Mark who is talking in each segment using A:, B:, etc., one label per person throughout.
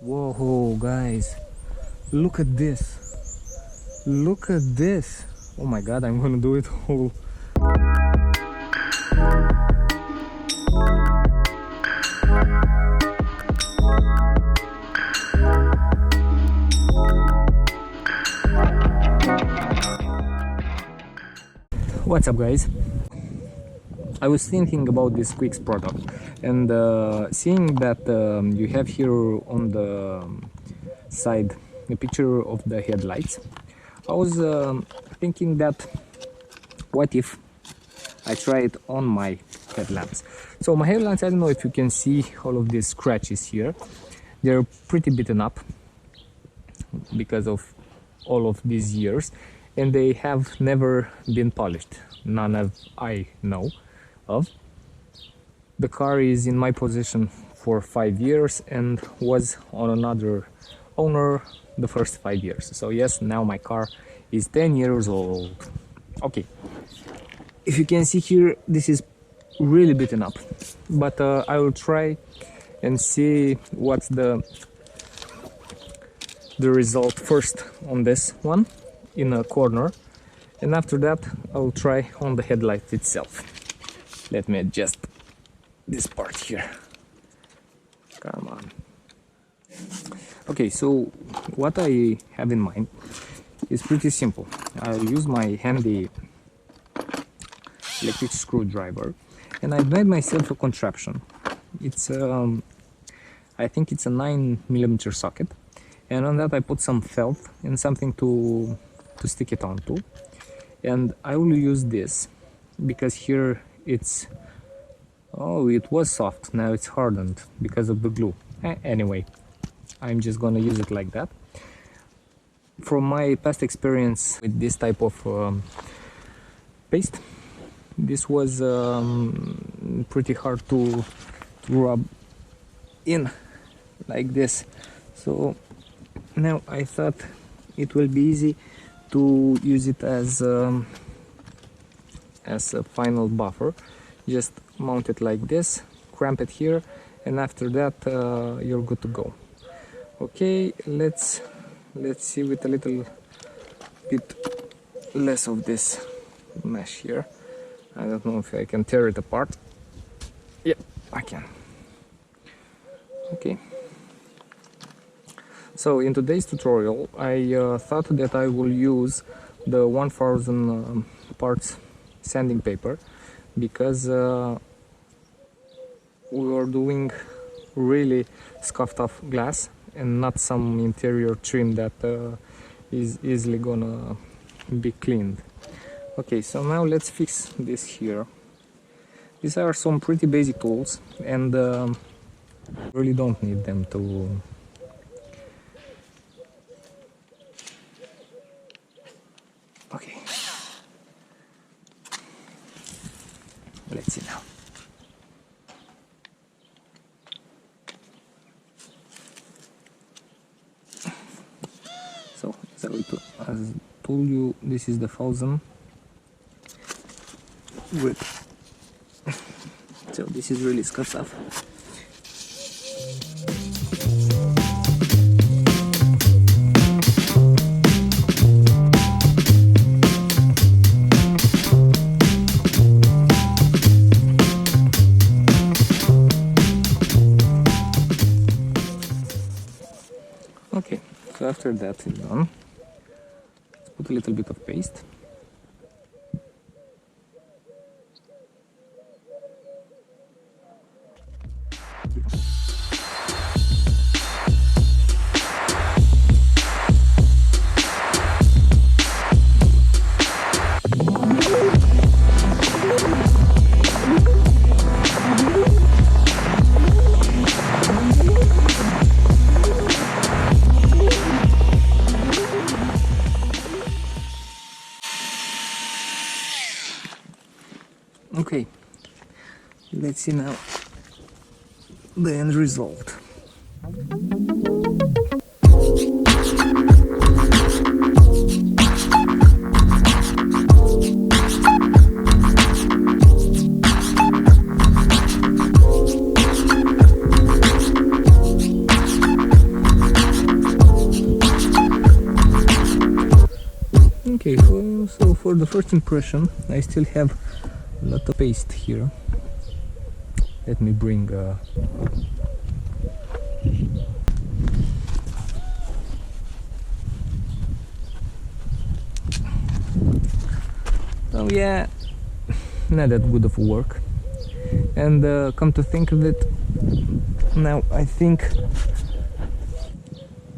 A: Whoa, guys, look at this. Look at this. Oh my god, I'm gonna do it all. What's up, guys? I was thinking about this Quicks product, and seeing that you have here on the side a picture of the headlights, I was thinking that what if I try it on my headlamps. So my headlamps, I don't know if you can see all of these scratches here. They're pretty beaten up because of all of these years, and they have never been polished, none of I know of. The car is in my possession for 5 years and was on another owner the first 5 years. So yes, now my car is 10 years old. Okay, if you can see here, this is really beaten up, but I will try and see what's the result first on this one in a corner, and after that I'll try on the headlight itself. Let me adjust this part here. Come on. Okay, so what I have in mind is pretty simple. I'll use my handy electric screwdriver, and I've made myself a contraption. It's I think it's a 9mm socket, and on that I put some felt and something to stick it onto, and I will use this because here it's, oh, it was soft, now it's hardened because of the glue. Anyway, I'm just gonna use it like that. From my past experience with this type of paste, this was pretty hard to rub in like this, so now I thought it will be easy to use it as a final buffer. Just mount it like this, cramp it here, and after that you're good to go. Okay, let's see with a little bit less of this mesh here. I don't know if I can tear it apart. Yep, I can. Okay. So in today's tutorial, I thought that I will use the 1000 parts sanding paper, because we are doing really scuffed off glass and not some interior trim that is easily gonna be cleaned. Okay, so now let's fix this here. These are some pretty basic tools, and really don't need them to okay. Let's see now. So, as I told you, this is the 1000 width. So this is really scuffed off. Okay, so after that is done, let's put a little bit of paste. Okay, let's see now the end result. Okay, so for the first impression, I still have a lot of paste here. Let me bring so yeah, not that good of work. And come to think of it, now I think,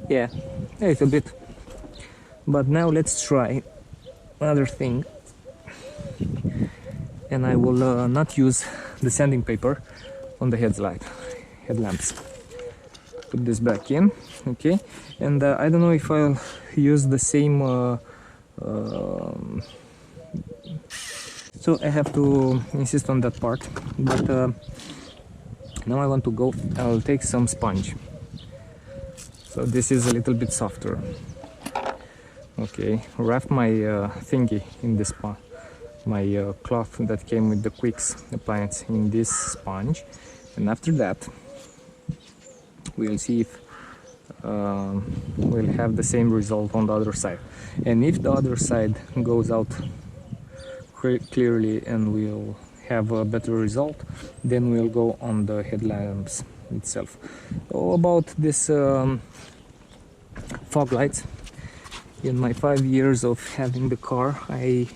A: yeah, a little bit. But now let's try another thing, and I will not use the sanding paper on the headlamps. Put this back in, okay, and I don't know if I'll use the same so I have to insist on that part, but now I want to go. I'll take some sponge, so this is a little bit softer. Okay, wrap my thingy in this my cloth that came with the Quicks appliance in this sponge, and after that we'll see if we'll have the same result on the other side. And if the other side goes out clearly and we'll have a better result, then we'll go on the headlamps itself. So about this fog lights, in my 5 years of having the car, I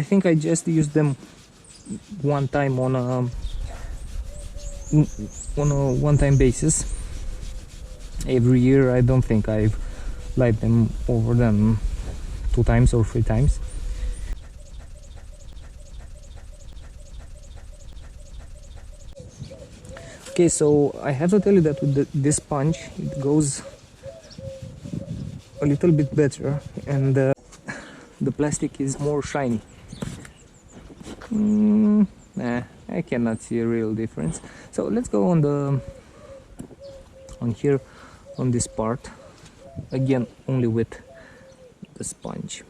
A: think I just used them one time on a one-time basis. Every year I don't think I've light them over them 2 times or 3 times. Okay, so I have to tell you that with this sponge it goes a little bit better, and the plastic is more shiny. Nah, I cannot see a real difference. So let's go on here on this part again, only with the sponge.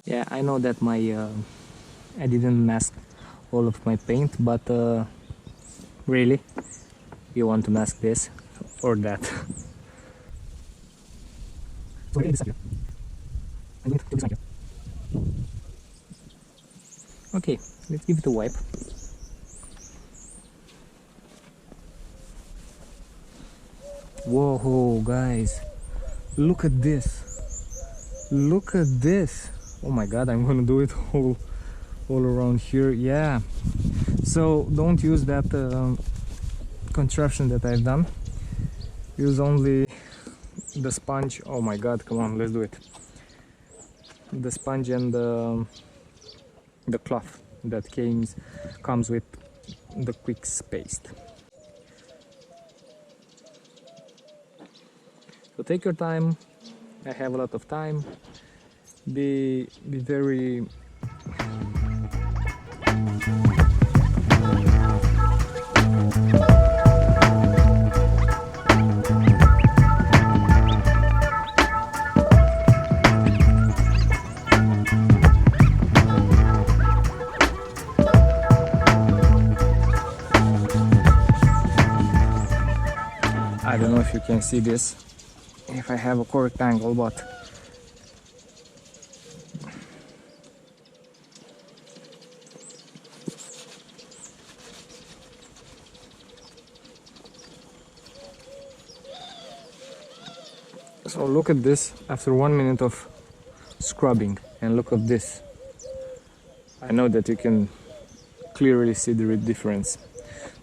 A: Yeah, I know that my I didn't mask all of my paint, but really, you want to mask this or that? So I need to do this here. Okay, let's give it a wipe. Whoa, guys, look at this! Look at this! Oh my god, I'm gonna do it all around here. Yeah, so don't use that contraption that I've done. Use only the sponge. Oh my god, come on, let's do it. The sponge and the cloth that comes with the Quicks paste. So take your time. I have a lot of time. Be very I don't know if you can see this, if I have a correct angle, but so look at this after 1 minute of scrubbing, and look at this. I know that you can clearly see the difference.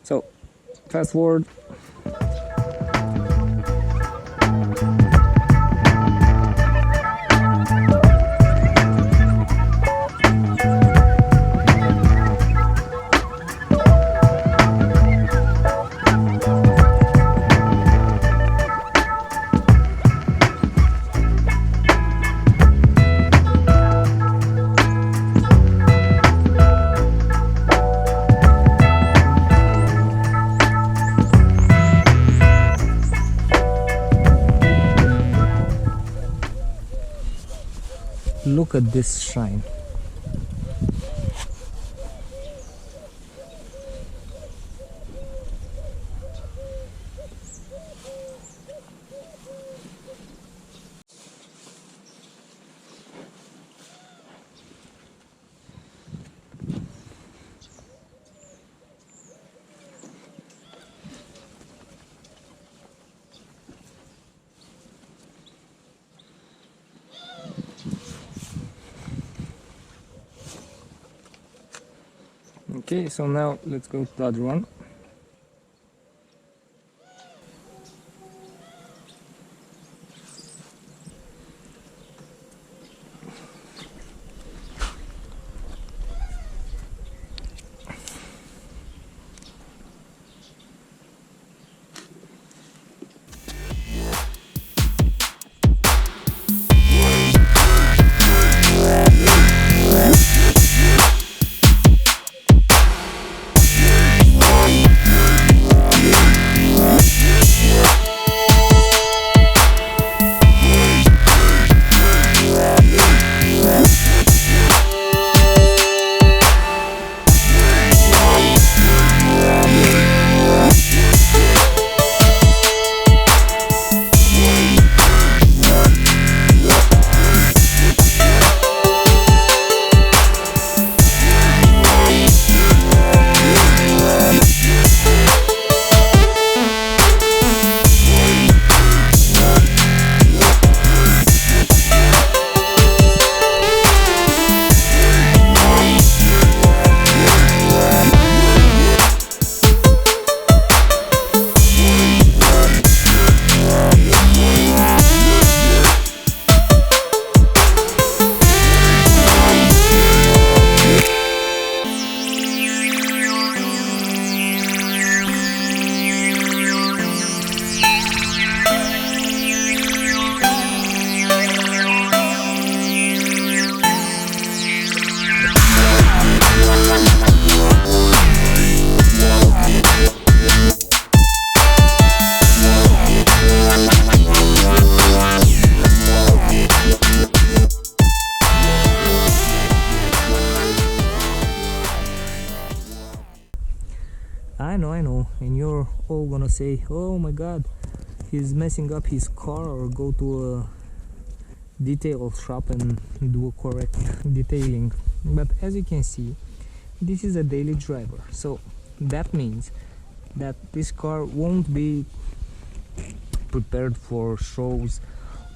A: So fast forward. Look at this shine. Okay, so now let's go to the other one. I know, and you're all gonna say, oh my god, he's messing up his car, or go to a detail shop and do a correct detailing. But as you can see, this is a daily driver, so that means that this car won't be prepared for shows,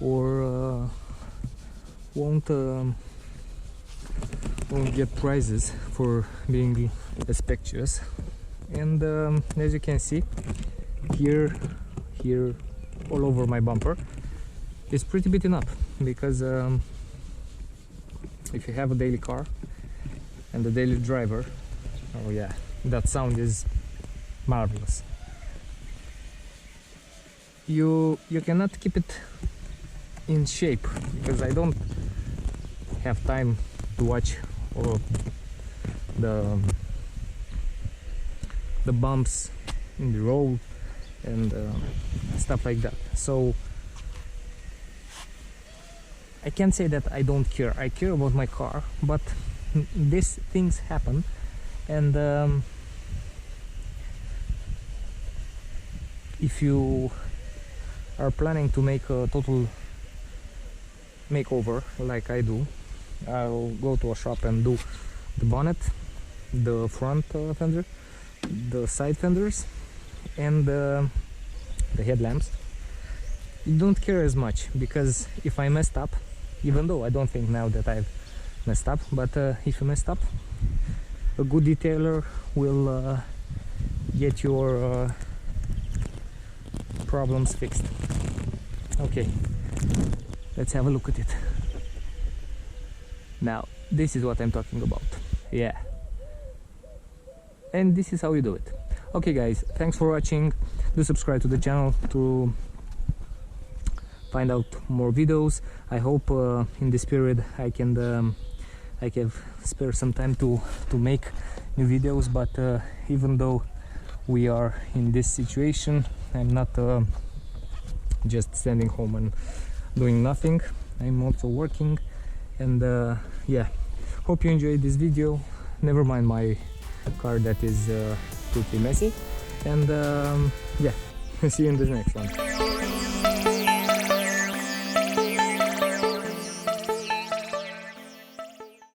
A: or won't get prizes for being spectacular. And as you can see, here, all over my bumper, is pretty beaten up, because if you have a daily car and a daily driver, oh yeah, that sound is marvelous. You cannot keep it in shape, because I don't have time to watch all of the bumps in the road and stuff like that. So I can't say that I don't care. I care about my car, but these things happen, and if you are planning to make a total makeover like I do, I'll go to a shop and do the bonnet, the front fender, the side fenders, and the headlamps. You don't care as much, because if I messed up, even though I don't think now that I've messed up, but if you messed up, a good detailer will get your problems fixed. Okay, let's have a look at it. Now, this is what I'm talking about. Yeah. And this is how you do it. Okay guys, thanks for watching. Do subscribe to the channel to find out more videos. I hope in this period I can spare some time to make new videos, but even though we are in this situation, I'm not just standing home and doing nothing. I'm also working, and yeah, hope you enjoyed this video. Never mind my car that is pretty messy, and yeah, see you in the next one.